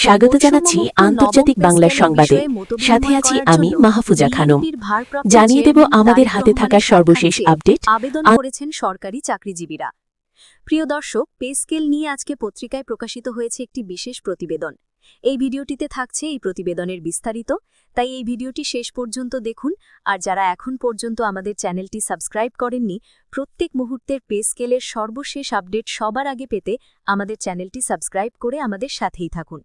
স্বাগত জানাচ্ছি আন্তর্জাতিক বাংলা সংবাদে। সাথে আছি আমি মাহফুজা খানম। জানিয়ে দেব আমাদের হাতে থাকা সর্বশেষ আপডেট। আবেদন করেছেন সরকারি চাকরিজীবীরা। প্রিয় দর্শক, পে স্কেল নিয়ে আজকে পত্রিকায় প্রকাশিত হয়েছে একটি বিশেষ প্রতিবেদন। এই ভিডিওটিতে থাকছে এই প্রতিবেদনের বিস্তারিত, তাই এই ভিডিওটি শেষ পর্যন্ত দেখুন। আর যারা এখন পর্যন্ত আমাদের চ্যানেলটি সাবস্ক্রাইব করেননি, প্রত্যেক মুহূর্তের পে স্কেলের সর্বশেষ আপডেট সবার আগে পেতে আমাদের চ্যানেলটি সাবস্ক্রাইব করে আমাদের সাথেই থাকুন।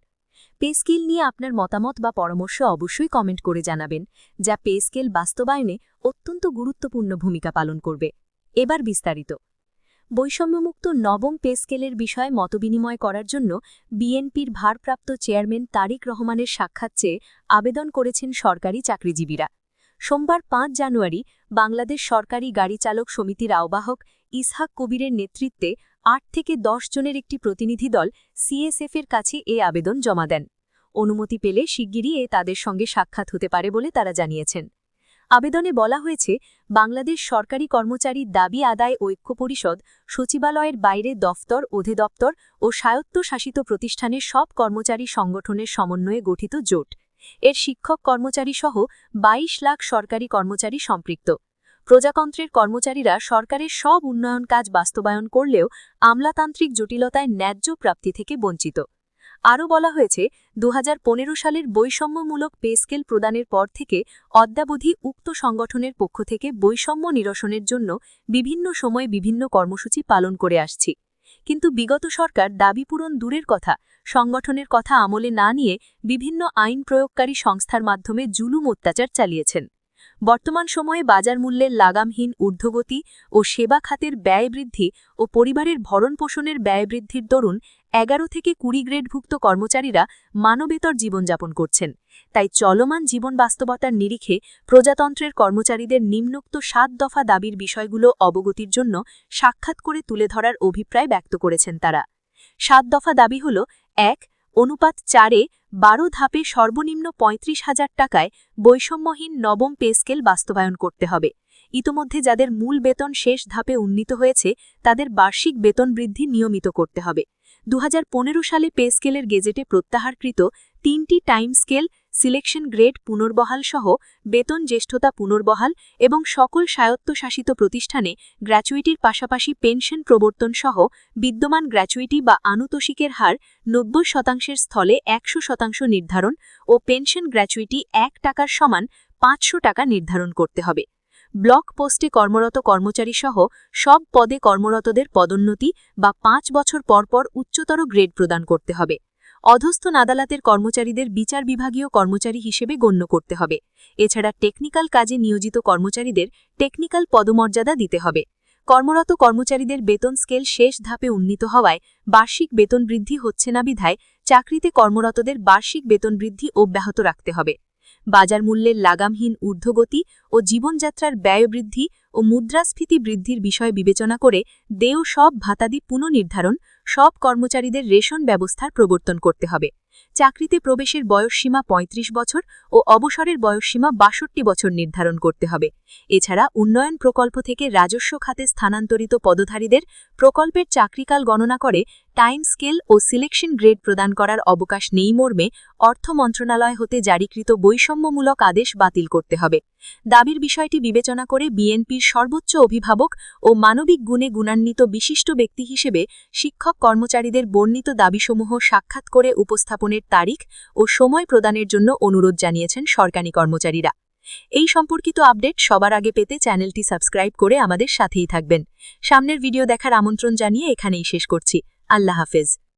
পে স্কেল নিয়ে আপনার মতামত বা পরামর্শ অবশ্যই কমেন্ট করে জানাবেন, যা পে স্কেল বাস্তবায়নে অত্যন্ত গুরুত্বপূর্ণ ভূমিকা পালন করবে। এবার বিস্তারিত। বৈষম্যমুক্ত নবম পে স্কেলের বিষয়ে মতবিনিময় করার জন্য বিএনপির ভারপ্রাপ্ত চেয়ারম্যান তারিক রহমানের সাক্ষাৎ চেয়ে আবেদন করেছেন সরকারি চাকরিজীবীরা। সোমবার ৫ জানুয়ারি বাংলাদেশ সরকারি গাড়ি চালক সমিতির আহ্বায়ক ইসহাক কবিরের নেতৃত্বে ৮ থেকে ১০ জনের একটি প্রতিনিধি দল সিএসএফের কাছে এ আবেদন জমা দেন। অনুমতি পেলে শিগগিরই তাদের সঙ্গে সাক্ষাৎ হতে পারে বলে তারা জানিয়েছেন। আবেদনে বলা হয়েছে, বাংলাদেশ সরকারি কর্মচারী দাবি আদায় ঐক্য পরিষদ সচিবালয়ের বাইরে দফতর, অধিদপ্তর ও স্বায়ত্তশাসিত প্রতিষ্ঠানের সব কর্মচারী সংগঠনের সমন্বয়ে গঠিত জোট। এর শিক্ষক কর্মচারীসহ ২২ লাখ সরকারি কর্মচারী সম্পৃক্ত। প্রজাতন্ত্রের কর্মচারীরা সরকারের সব উন্নয়ন কাজ বাস্তবায়ন করলেও আমলাতান্ত্রিক জটিলতায় ন্যায্য প্রাপ্তি থেকে বঞ্চিত। আরও বলা হয়েছে, ২০১৫ সালের বৈষম্যমূলক পে স্কেল প্রদানের পর থেকে অদ্যাবধি উক্ত সংগঠনের পক্ষ থেকে বৈষম্য নিরসনের জন্য বিভিন্ন সময়ে বিভিন্ন কর্মসূচি পালন করে আসছি। কিন্তু বিগত সরকার দাবি পূরণ দূরের কথা, সংগঠনের কথা আমলে না নিয়ে বিভিন্ন আইন প্রয়োগকারী সংস্থার মাধ্যমে জুলুম অত্যাচার চালিয়েছেন। বর্তমান সময়ে বাজার মূল্যের লাগামহীন ঊর্ধ্বগতি ও সেবা খাতের ব্যয় বৃদ্ধি ও পরিবারের ভরণপোষণের ব্যয় বৃদ্ধির দরুন ১১ থেকে ২০ গ্রেডভুক্ত কর্মচারীরা মানবেতর জীবনযাপন করছেন। তাই চলমান জীবন বাস্তবতার নিরিখে প্রজাতন্ত্রের কর্মচারীদের নিম্নোক্ত ৭ দফা দাবির বিষয়গুলো অবগতির জন্য সাক্ষাৎ করে তুলে ধরার অভিপ্রায় ব্যক্ত করেছেন তারা। ৭ দফা দাবি হল: ১. অনুপাত ৪-এ ১২ ধাপে সর্বনিম্ন ৩৫,০০০ টাকায় বৈষম্যহীন নবম পে স্কেল বাস্তবায়ন করতে হবে। ইতোমধ্যে যাদের মূল বেতন শেষ ধাপে উন্নীত হয়েছে তাদের বার্ষিক বেতন বৃদ্ধি নিয়মিত করতে হবে। ২০১৫ সালে পে স্কেলের গেজেটে প্রত্যাহারকৃত ৩টি টাইম স্কেল, সিলেকশন গ্রেড পুনর্বহাল সহ বেতন জ্যেষ্ঠতা পুনর্বহাল এবং সকল স্বায়ত্তশাসিত প্রতিষ্ঠানে গ্র্যাচুইটির পাশাপাশি পেনশন প্রবর্তন সহ বিদ্যমান গ্র্যাচুইটি বা আনুতোষিকের হার ৯০% স্থলে ১০০% নির্ধারণ ও পেনশন গ্র্যাচুইটি ১ টাকার সমান ৫০০ টাকা নির্ধারণ করতে হবে। ব্লক পোস্টে কর্মরত কর্মচারীসহ সব পদে কর্মরতদের পদোন্নতি বা ৫ বছর পরপর উচ্চতর গ্রেড প্রদান করতে হবে। অধস্থন আদালতের কর্মচারীদের বিচার বিভাগীয় কর্মচারী হিসেবে গণ্য করতে হবে। এছাড়া টেকনিক্যাল কাজে নিয়োজিত কর্মচারীদের টেকনিক্যাল পদমর্যাদা দিতে হবে। কর্মরত কর্মচারীদের বেতন স্কেল শেষ ধাপে উন্নীত হওয়ায় বার্ষিক বেতন বৃদ্ধি হচ্ছে না বিধায় চাকরিতে কর্মরতদের বার্ষিক বেতন বৃদ্ধি অব্যাহত রাখতে হবে। বাজার মূল্যের লাগামহীন ঊর্ধ্বগতি ও জীবনযাত্রার ব্যয় বৃদ্ধি ও মুদ্রাস্ফীতি বৃদ্ধির বিষয় বিবেচনা করে দেয় সব ভাতাদি পুনর্নির্ধারণ, সব কর্মচারীদের রেশন ব্যবস্থার প্রবর্তন করতে হবে। চাকরিতে প্রবেশের বয়সসীমা ৩৫ বছর ও অবসরের বয়সসীমা ৬২ বছর নির্ধারণ করতে হবে। এছাড়া উন্নয়ন প্রকল্প থেকে রাজস্ব খাতে স্থানান্তরিত পদধারীদের প্রকল্পের চাকরিকাল গণনা করে টাইম স্কেল ও সিলেকশন গ্রেড প্রদান করার অবকাশ নেই মর্মে অর্থ মন্ত্রণালয় হতে জারিকৃত বৈষম্যমূলক আদেশ বাতিল করতে হবে। দাবির বিষয়টি বিবেচনা করে বিএনপির সর্বোচ্চ অভিভাবক ও মানবিক গুণে গুণান্বিত বিশিষ্ট ব্যক্তি হিসেবে শিক্ষক কর্মচারীদের বর্ণিত দাবিসমূহ সাক্ষাৎ করে উপস্থাপনের তারিখ ও সময় প্রদানের জন্য অনুরোধ জানিয়েছেন সরকারি কর্মচারীরা। এই সম্পর্কিত আপডেট সবার আগে পেতে চ্যানেলটি সাবস্ক্রাইব করে আমাদের সাথেই থাকবেন। সামনের ভিডিও দেখার আমন্ত্রণ জানিয়ে এখানেই শেষ করছি। আল্লাহ হাফেজ।